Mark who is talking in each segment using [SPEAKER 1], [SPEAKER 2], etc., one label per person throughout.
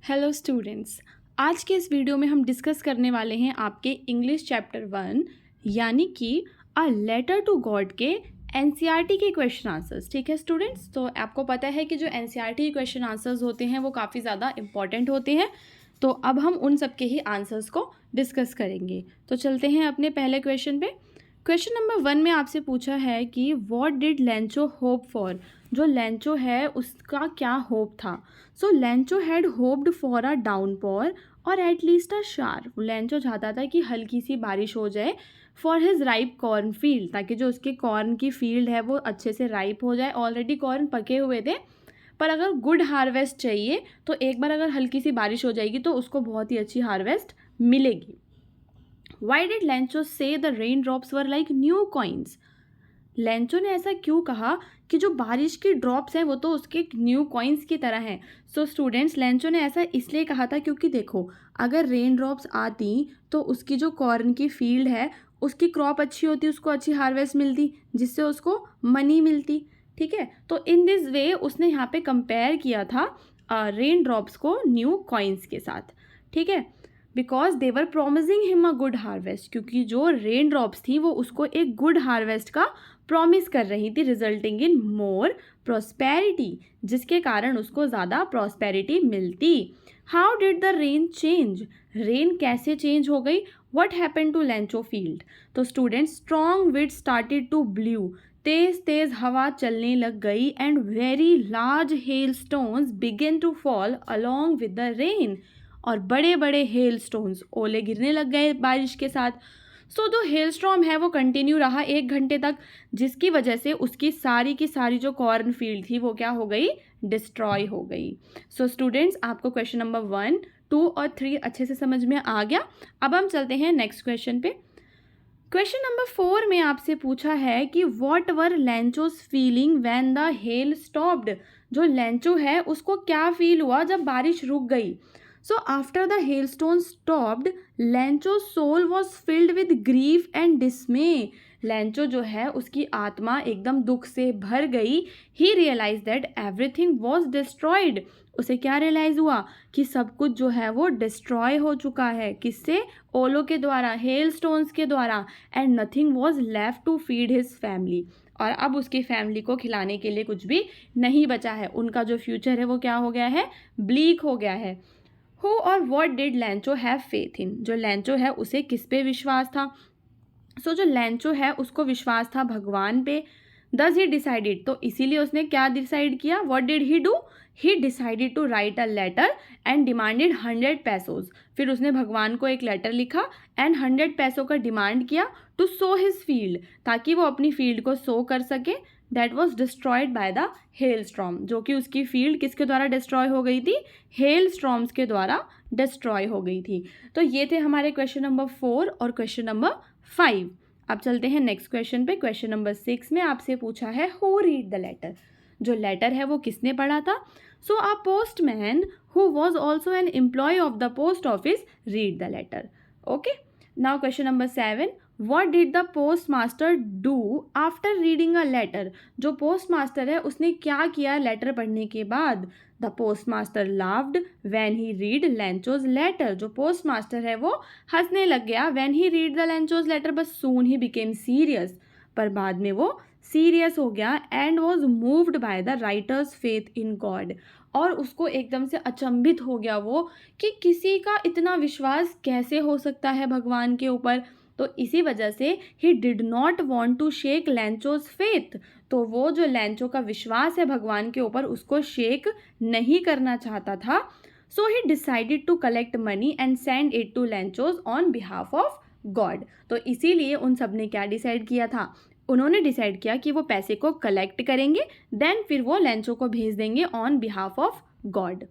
[SPEAKER 1] Hello students, आज के इस वीडियो में हम डिस्कस करने वाले हैं आपके इंग्लिश चैप्टर 1 यानी कि अ लेटर टू गॉड के एनसीईआरटी के क्वेश्चन आंसर्स। ठीक है स्टूडेंट्स, तो आपको पता है कि जो एनसीईआरटी के क्वेश्चन आंसर्स होते हैं वो काफ़ी ज़्यादा इंपॉर्टेंट होते हैं। तो अब हम उन सब के ही आंसर्स को डिस्कस करेंगे। तो चलते हैं अपने पहले क्वेश्चन पे। क्वेश्चन नंबर 1 में आपसे पूछा है कि what did Lencho hope for. जो लेंचो है उसका क्या होप था। So Lencho had hoped for a downpour और एटलीस्ट अ शार। लेंचो चाहता था कि हल्की सी बारिश हो जाए for his ripe corn field, ताकि जो उसके कॉर्न की फील्ड है वो अच्छे से राइप हो जाए। ऑलरेडी कॉर्न पके हुए थे, पर अगर गुड हार्वेस्ट चाहिए तो एक बार अगर हल्की सी बारिश हो जाएगी तो उसको बहुत ही अच्छी हार्वेस्ट मिलेगी। Why did Lencho say the raindrops were like new coins? Lencho ने ऐसा क्यों कहा कि जो बारिश की ड्रॉप्स हैं वो तो उसके न्यू कॉइन्स की तरह हैं। सो स्टूडेंट्स, लेंचो ने ऐसा इसलिए कहा था क्योंकि देखो, अगर रेन ड्रॉप्स आती तो उसकी जो कॉर्न की फील्ड है उसकी क्रॉप अच्छी होती, उसको अच्छी हार्वेस्ट मिलती, जिससे उसको मनी मिलती। ठीक है, तो इन दिस वे उसने यहाँ पे कंपेयर किया था रेन ड्रॉप्स को न्यू कॉइन्स के साथ। ठीक है, because they were promising him a good harvest, क्योंकि जो रेन ड्रॉप्स थी वो उसको एक गुड हार्वेस्ट का प्रॉमिस कर रही थी, रिजल्टिंग इन मोर प्रॉस्पेरिटी, जिसके कारण उसको ज़्यादा प्रॉस्पेरिटी मिलती। How did the rain change. Rain कैसे चेंज हो गई। What happen to Lencho field. तो students, strong wind started to blow, तेज तेज हवा चलने लग गई, and very large hail stones began to fall along with the rain, और बड़े बड़े हेल स्टोन्स, ओले गिरने लग गए बारिश के साथ। सो जो हेल स्टॉर्म है वो कंटिन्यू रहा 1 घंटे तक, जिसकी वजह से उसकी सारी की सारी जो कॉर्न फील्ड थी वो क्या हो गई, डिस्ट्रॉय हो गई। सो स्टूडेंट्स, आपको क्वेश्चन नंबर 1, 2 और 3 अच्छे से समझ में आ गया। अब हम चलते हैं नेक्स्ट क्वेश्चन पे। क्वेश्चन नंबर 4 में आपसे पूछा है कि what were Lencho's feeling when the hail stopped. जो लेंचो है उसको क्या फील हुआ जब बारिश रुक गई। So after the hailstone stopped, Lencho soul was filled with grief and dismay. Lencho जो है उसकी आत्मा एकदम दुख से भर गई। He realise that everything was destroyed. उसे क्या रियलाइज हुआ कि सब कुछ जो है वो डिस्ट्रॉय हो चुका है, किससे, ओलो के द्वारा, हेल स्टोन्स के द्वारा, and nothing was left to feed his family. और अब उसकी फैमिली को खिलाने के लिए कुछ भी नहीं बचा है। उनका जो फ्यूचर है वो क्या हो गया है, ब्लीक हो गया है। हु और what did Lencho have faith in. जो लेंचो है उसे किस पे विश्वास था। सो जो लेंचो है उसको विश्वास था भगवान पे। दस ही डिसाइडेड, तो इसीलिए उसने क्या डिसाइड किया, what did he do, he decided to write a letter and demanded 100 pesos. फिर उसने भगवान को एक लेटर लिखा एंड 100 पैसों का डिमांड किया टू सो हिज फील्ड, ताकि वो अपनी फील्ड को सो कर सके। That was destroyed by the hell storm, जो कि उसकी फील्ड किसके द्वारा डिस्ट्रॉय हो गई थी, हेल स्ट्रॉम्स के द्वारा डिस्ट्रॉय हो गई थी। तो ये थे हमारे क्वेश्चन नंबर 4 और क्वेश्चन नंबर 5। अब चलते हैं नेक्स्ट क्वेश्चन पे। क्वेश्चन नंबर 6 में आपसे पूछा है हु रीड द लेटर। जो लेटर है वो किसने पढ़ा था। So a postman who was also an employ of the post office read the letter. Okay, now question number 7, what did the postmaster do after reading a letter। जो post master है उसने क्या किया लेटर पढ़ने के बाद। The post master laughed when he read Lencho's letter. जो post master है वो हंसने लग गया when he read the Lencho's letter, but soon he became serious। पर बाद में वो सीरियस हो गया and was moved by the writer's faith in God। और उसको एकदम से अचंभित हो गया वो कि किसी का इतना विश्वास कैसे हो सकता है भगवान के ऊपर। तो इसी वजह से he did not want to shake Lencho's faith. तो वो जो लेंचो का विश्वास है भगवान के ऊपर उसको शेक नहीं करना चाहता था। So he decided to collect money and send it to Lencho's on behalf of God. तो इसीलिए उन सब ने क्या डिसाइड किया था, उन्होंने डिसाइड किया कि वो पैसे को कलेक्ट करेंगे, देन फिर वो लेंचो को भेज देंगे on behalf of God.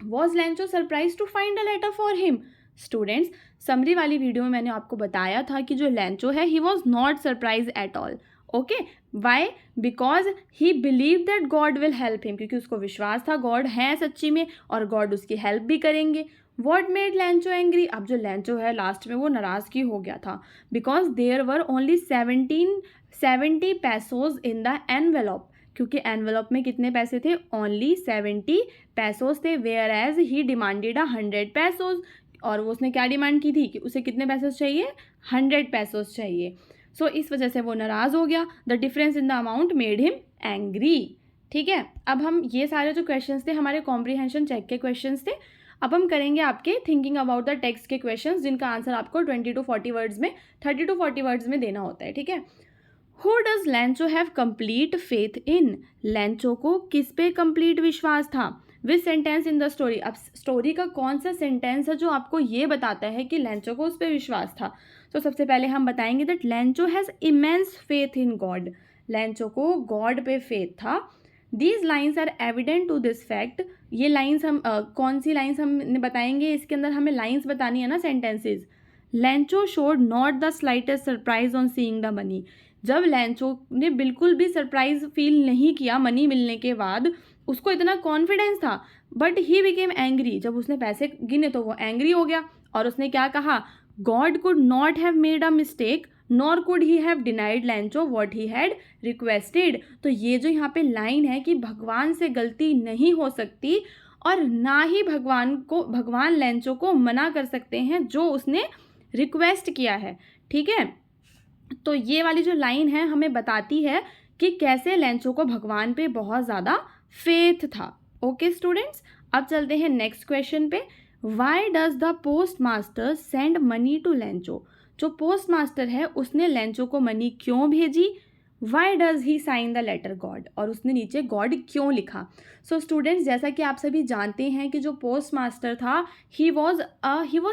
[SPEAKER 1] Was Lencho surprise to find a letter for him. Students, summary वाली वीडियो में मैंने आपको बताया था कि जो लेंचो है he was not surprise at all. Okay, why, because he believe that God will help him, क्योंकि उसको विश्वास था गॉड है सच्ची में और गॉड उसकी हेल्प भी करेंगे। What made Lencho angry. अब जो लेंचो है लास्ट में वो नाराज़गी हो गया था, because there were only 70 pesos in the envelope. क्योंकि एनवलप में कितने पैसे थे, ओनली 70 पैसोस थे, whereas he demanded 100 pesos, और वो उसने क्या डिमांड की थी कि उसे कितने पैसोस चाहिए, 100 पैसोस चाहिए। सो इस वजह से वो नाराज़ हो गया। The difference in the amount made him angry. ठीक है, अब हम ये सारे जो क्वेश्चंस थे हमारे कॉम्प्रीहेंशन चेक के क्वेश्चंस थे। अब हम करेंगे आपके थिंकिंग अबाउट द टेक्स्ट के क्वेश्चंस, जिनका आंसर आपको 20 to 40 वर्ड्स में, 30 to 40 वर्ड्स में देना होता है। ठीक है, who does लैंचो have complete faith in, लैंचो को किस पे कंप्लीट विश्वास था, विच सेंटेंस इन द स्टोरी। अब स्टोरी का कौन सा सेंटेंस है जो आपको ये बताता है कि लैंचो को उस पर विश्वास था। तो सबसे पहले हम बताएंगे that Lencho has immense faith in God, Lencho को गॉड पे फेथ था। These lines are evident to this fact, ये लाइन्स हम कौन सी लाइन्स हम बताएंगे, इसके अंदर हमें लाइन्स बतानी है ना, sentences. लैंचो showed not the slightest surprise on seeing the money, जब लैंचो ने बिल्कुल भी सरप्राइज फील नहीं किया मनी मिलने के बाद, उसको इतना कॉन्फिडेंस था, बट ही बिकेम एंग्री, जब उसने पैसे गिने तो वो एंग्री हो गया और उसने क्या कहा, God could not have made a mistake nor could he have denied लैंचो what he had requested. तो ये जो यहाँ पे लाइन है कि भगवान से गलती नहीं हो सकती और ना ही भगवान लैंचो को मना कर सकते हैं जो उसने रिक्वेस्ट किया है। ठीक है, तो ये वाली जो लाइन है हमें बताती है कि कैसे लैंचो को भगवान पे बहुत ज़्यादा फेथ था। ओके स्टूडेंट्स, अब चलते हैं नेक्स्ट क्वेश्चन पे। Why does the post master send money to Lencho, जो पोस्ट मास्टर है उसने लैंचो को मनी क्यों भेजी। Why does he sign the letter God, और उसने नीचे गॉड क्यों लिखा। सो स्टूडेंट्स, जैसा कि आप सभी जानते हैं कि जो पोस्ट मास्टर था he was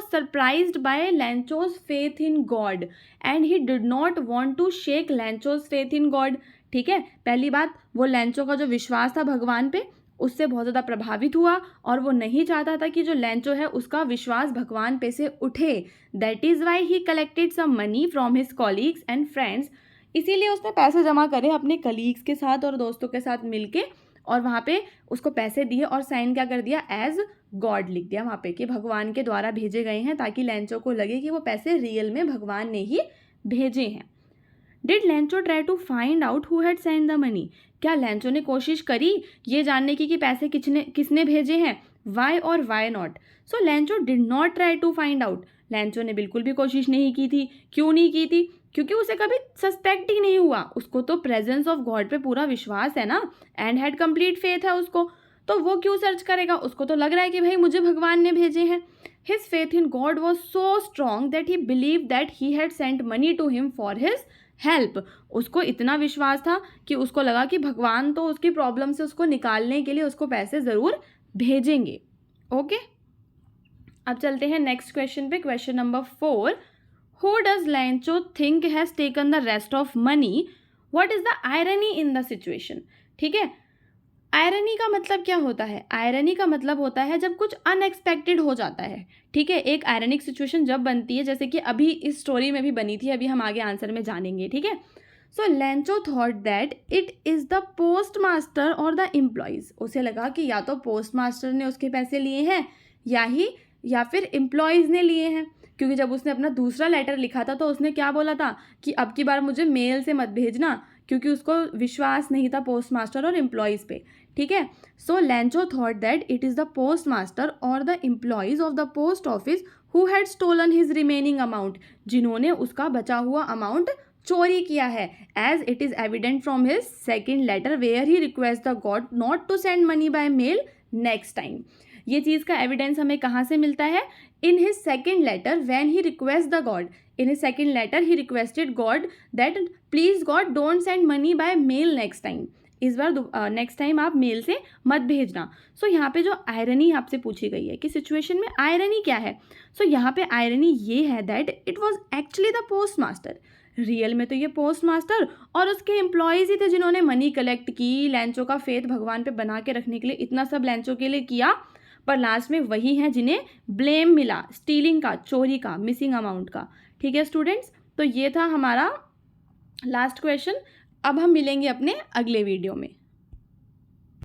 [SPEAKER 1] surprised by Lencho's faith in God and he did not want to shake Lencho's faith in God. ठीक है, पहली बात, वो लैंचो का जो विश्वास था भगवान पे उससे बहुत ज़्यादा प्रभावित हुआ और वो नहीं चाहता था कि जो लैंचो है उसका विश्वास भगवान पे से उठे। That is why he collected some money from his colleagues and friends, इसीलिए उसने पैसे जमा करे अपने कलीग्स के साथ और दोस्तों के साथ मिलके, और वहाँ पे उसको पैसे दिए और साइन क्या कर दिया, एज गॉड लिख दिया वहाँ पे कि भगवान के द्वारा भेजे गए हैं, ताकि लैंचो को लगे कि वो पैसे रियल में भगवान ने ही भेजे हैं। Did Lencho try to find out who had send the money, क्या लैंचो ने कोशिश करी ये जानने की कि पैसे किसने भेजे हैं, वाई और why not. So Lencho did not try to find out, Lencho ने बिल्कुल भी कोशिश नहीं की थी। क्यों नहीं की थी, क्योंकि उसे कभी सस्पेक्ट ही नहीं हुआ, उसको तो प्रेजेंस ऑफ गॉड पे पूरा विश्वास है ना, एंड हैड कंप्लीट फेथ है उसको, तो वो क्यों सर्च करेगा, उसको तो लग रहा है कि भाई मुझे भगवान ने भेजे हैं। His faith in God was so strong that he believe that he had sent money to him for his help, उसको इतना विश्वास था कि उसको लगा कि भगवान तो उसकी प्रॉब्लम से उसको निकालने के लिए उसको पैसे ज़रूर भेजेंगे। ओके, अब चलते हैं नेक्स्ट क्वेश्चन पे। Question number 4, who does लैंचो think has taken the rest of money, what is the irony in the situation. ठीक है, आयरनी का मतलब क्या होता है, आयरनी का मतलब होता है जब कुछ अनएक्सपेक्टेड हो जाता है। ठीक है, एक आयरनिक सिचुएशन जब बनती है, जैसे कि अभी इस स्टोरी में भी बनी थी, अभी हम आगे आंसर में जानेंगे। ठीक है, so Lencho thought that it is the post master और द एम्प्लॉयज़, उसे लगा कि या तो पोस्ट मास्टर ने उसके पैसे लिए हैं या फिर एम्प्लॉयज़ ने लिए हैं, क्योंकि जब उसने अपना दूसरा लेटर लिखा था तो उसने क्या बोला था कि अब की बार मुझे मेल से मत भेजना, क्योंकि उसको विश्वास नहीं था पोस्ट मास्टर और एम्प्लॉयज़ पे। ठीक है, so Lencho thought that it is the post master और the employees of the post office who had stolen his remaining amount, जिन्होंने उसका बचा हुआ अमाउंट चोरी किया है, as it is evident from his second letter where he request the God not to send money by mail next time. ये चीज़ का एविडेंस हमें कहाँ से मिलता है, in his second letter when he request the God, in his second letter he requested God that please God don't send money by mail next time, इस बार नेक्स्ट टाइम आप मेल से मत भेजना। सो यहाँ पे जो आयरनी आपसे पूछी गई है कि सिचुएशन में आयरनी क्या है, सो यहाँ पे आयरनी ये है that it was actually the post master, real में तो ये पोस्ट मास्टर और उसके एम्प्लॉयज़ ही थे जिन्होंने मनी कलेक्ट की, लैंचो का फेथ भगवान पे बना के रखने के लिए इतना सब लैंचो के लिए किया, पर लास्ट में वही हैं जिन्हें ब्लेम मिला स्टीलिंग का, चोरी का, मिसिंग अमाउंट का। ठीक है स्टूडेंट्स, तो ये था हमारा लास्ट क्वेश्चन। अब हम मिलेंगे अपने अगले वीडियो में।